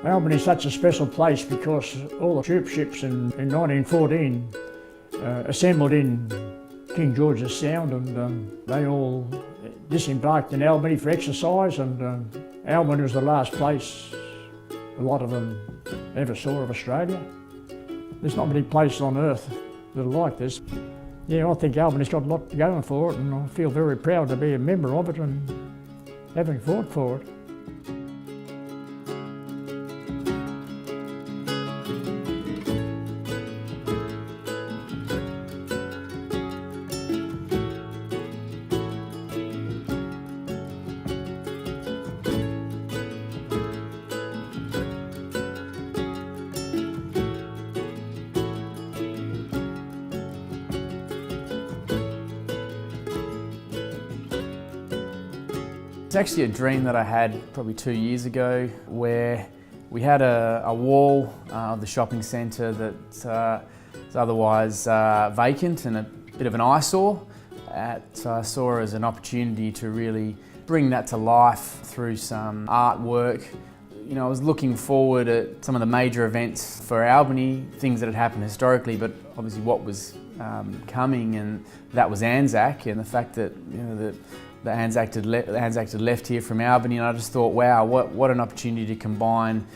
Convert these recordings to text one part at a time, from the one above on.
Albany is such a special place because all the troop ships in 1914 assembled in King George's Sound, and they all disembarked in Albany for exercise, and Albany was the last place a lot of them ever saw of Australia. There's not many places on earth that are like this. Yeah, I think Albany's got a lot going for it, and I feel very proud to be a member of it and having fought for it. It's actually a dream that I had probably 2 years ago, where we had a wall of the shopping centre that is otherwise vacant and a bit of an eyesore. So I saw it as an opportunity to really bring that to life through some artwork. You know, I was looking forward at some of the major events for Albany, things that had happened historically, but obviously what was coming, and that was ANZAC, and the fact that, you know, the ANZAC had left here from Albany, and I just thought, wow, what an opportunity to combine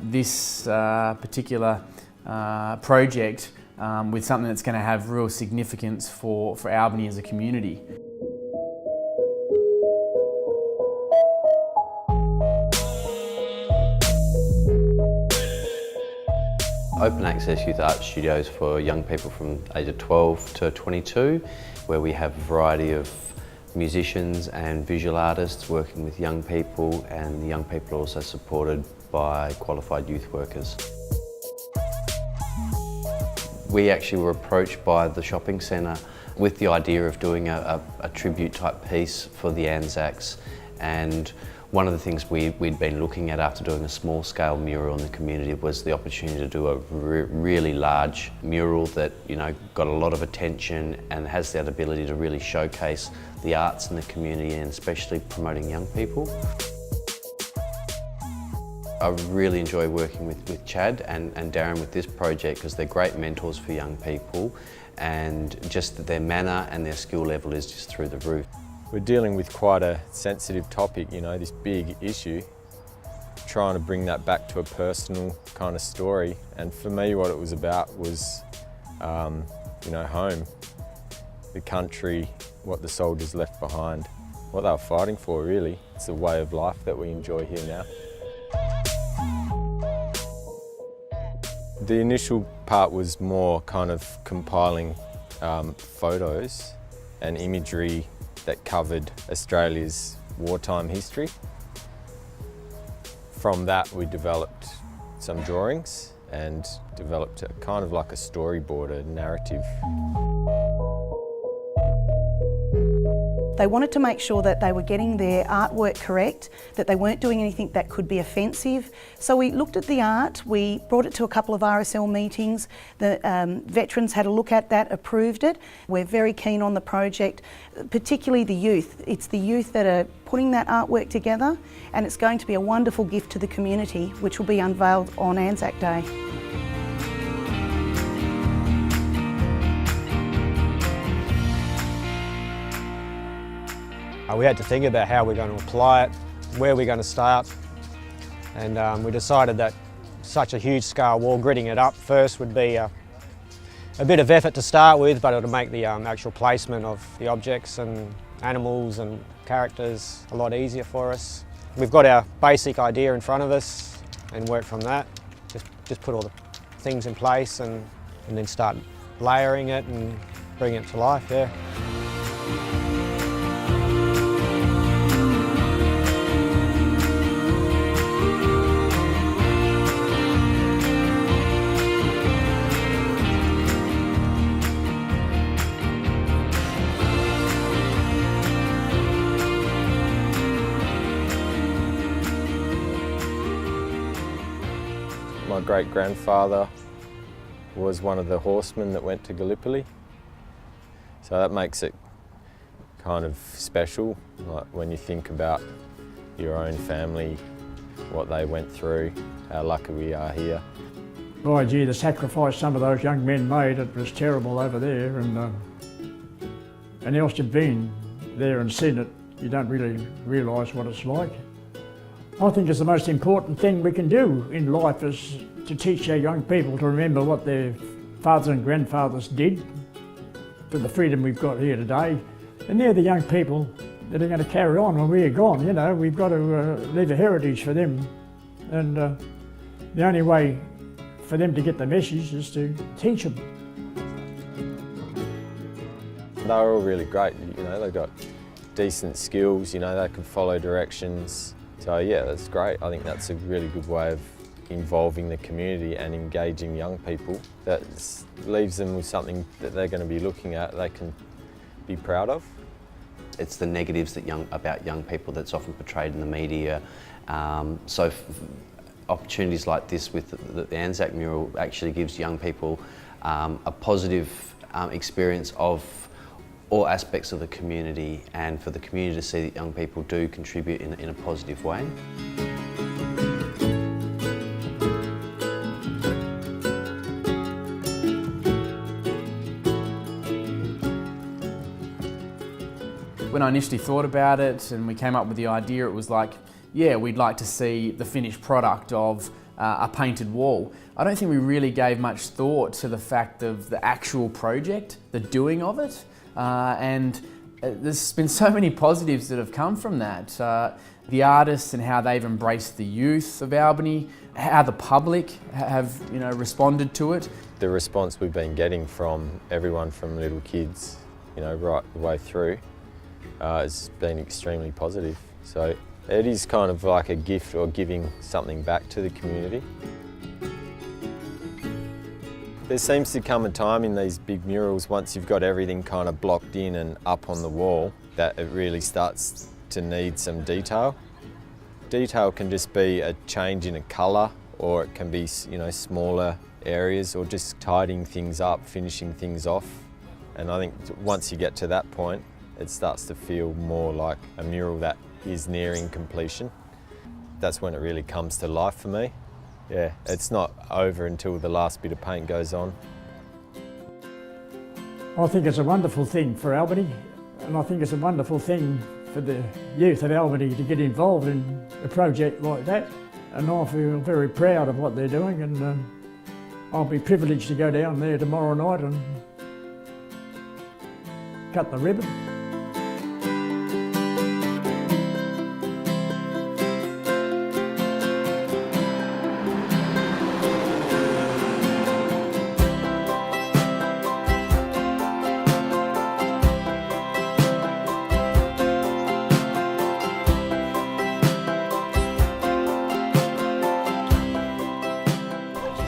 this particular project with something that's going to have real significance for Albany as a community. Open access youth art studios for young people from age of 12 to 22, where we have a variety of musicians and visual artists working with young people, and the young people are also supported by qualified youth workers. We actually were approached by the shopping centre with the idea of doing a tribute type piece for the ANZACs, and one of the things we'd been looking at after doing a small scale mural in the community was the opportunity to do a really large mural that, you know, got a lot of attention and has that ability to really showcase the arts in the community, and especially promoting young people. I really enjoy working with Chad and Darren with this project, because they're great mentors for young people, and just that their manner and their skill level is just through the roof. We're dealing with quite a sensitive topic, you know, this big issue, trying to bring that back to a personal kind of story. And for me, what it was about was, you know, home, the country, what the soldiers left behind, what they were fighting for, really. It's a way of life that we enjoy here now. The initial part was more kind of compiling photos and imagery that covered Australia's wartime history. From that, we developed some drawings and developed kind of like a storyboard, a narrative. They wanted to make sure that they were getting their artwork correct, that they weren't doing anything that could be offensive. So we looked at the art, we brought it to a couple of RSL meetings, the veterans had a look at that, approved it. We're very keen on the project, particularly the youth. It's the youth that are putting that artwork together, and it's going to be a wonderful gift to the community, which will be unveiled on ANZAC Day. We had to think about how we're going to apply it, where we're going to start, and we decided that such a huge scale wall, gridding it up first would be a bit of effort to start with, but it'll make the actual placement of the objects and animals and characters a lot easier for us. We've got our basic idea in front of us and work from that. Just put all the things in place and then start layering it and bring it to life, yeah. My great-grandfather was one of the horsemen that went to Gallipoli, so that makes it kind of special, like when you think about your own family what they went through, how lucky we are here. By gee, the sacrifice some of those young men made, it was terrible over there, and else you've been there and seen it, you don't really realise what it's like. I think it's the most important thing we can do in life is to teach our young people to remember what their fathers and grandfathers did for the freedom we've got here today. And they're the young people that are going to carry on when we're gone. You know, we've got to leave a heritage for them. And the only way for them to get the message is to teach them. They were all really great, you know, they got decent skills, you know, they could follow directions. So yeah, that's great. I think that's a really good way of involving the community and engaging young people. That leaves them with something that they're going to be looking at, they can be proud of. It's the negatives about young people that's often portrayed in the media. Opportunities like this with the ANZAC mural actually gives young people a positive experience of all aspects of the community, and for the community to see that young people do contribute in a positive way. When I initially thought about it and we came up with the idea, it was like, yeah, we'd like to see the finished product of a painted wall. I don't think we really gave much thought to the fact of the actual project, the doing of it, and there's been so many positives that have come from that. The artists and how they've embraced the youth of Albany, how the public have responded to it. The response we've been getting from everyone from little kids, right the way through, has been extremely positive. So it is kind of like a gift or giving something back to the community. There seems to come a time in these big murals, once you've got everything kind of blocked in and up on the wall, that it really starts to need some detail. Detail can just be a change in a colour, or it can be smaller areas, or just tidying things up, finishing things off. And I think once you get to that point, it starts to feel more like a mural that is nearing completion. That's when it really comes to life for me. Yeah, it's not over until the last bit of paint goes on. I think it's a wonderful thing for Albany, and I think it's a wonderful thing for the youth of Albany to get involved in a project like that. And I feel very proud of what they're doing, and I'll be privileged to go down there tomorrow night and cut the ribbon.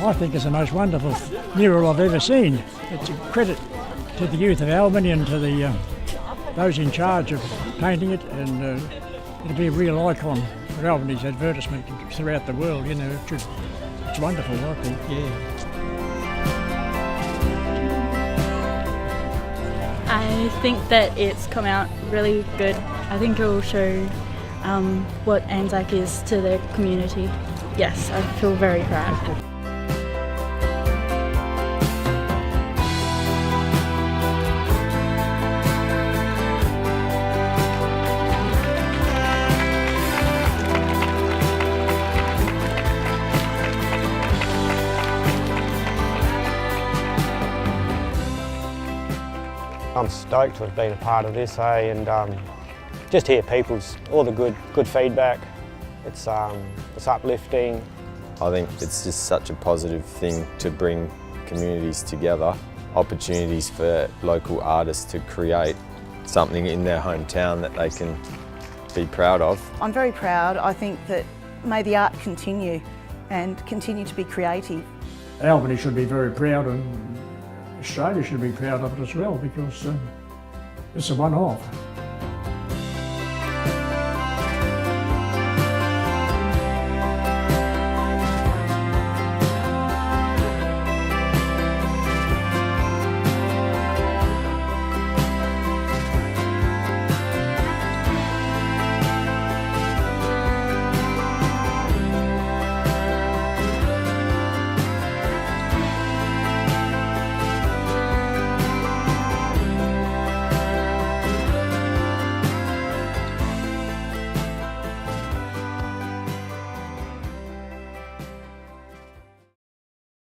I think it's the most wonderful mural I've ever seen. It's a credit to the youth of Albany and to those in charge of painting it, and it'll be a real icon for Albany's advertisement throughout the world. It's wonderful, I think, yeah. I think that it's come out really good. I think it will show what ANZAC is to the community. Yes, I feel very proud. I'm stoked to have been a part of this, and just hear all the good feedback. It's uplifting. I think it's just such a positive thing to bring communities together, opportunities for local artists to create something in their hometown that they can be proud of. I'm very proud. I think that may the art continue and continue to be creative. Albany should be very proud, and Australia should be proud of it as well, because it's a one-off.